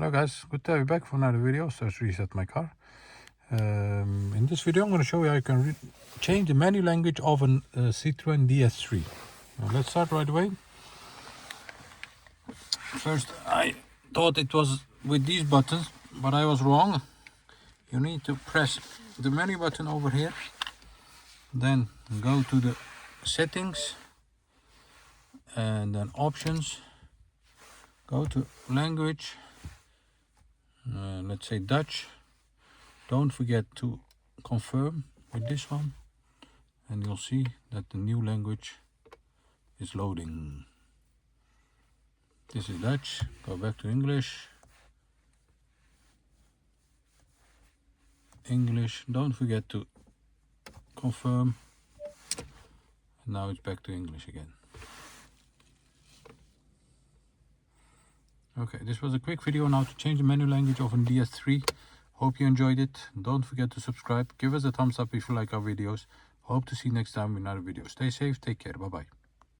Hello guys, good to have you back for another video. So let's reset my car. In this video I'm going to show you how you can change the menu language of a Citroen DS3. Now, let's start right away. First I thought it was with these buttons, but I was wrong. You need to press the menu button over here, then go to the settings and then options, go to language, let's say Dutch. Don't forget to confirm with this one, and you'll see that the new language is loading. This is Dutch. Go back to English. English. Don't forget to confirm. And now it's back to English again. Okay, this was a quick video on how to change the menu language of a DS3. Hope you enjoyed it. Don't forget to subscribe. Give us a thumbs up if you like our videos. Hope to see you next time with another video. Stay safe. Take care. Bye bye.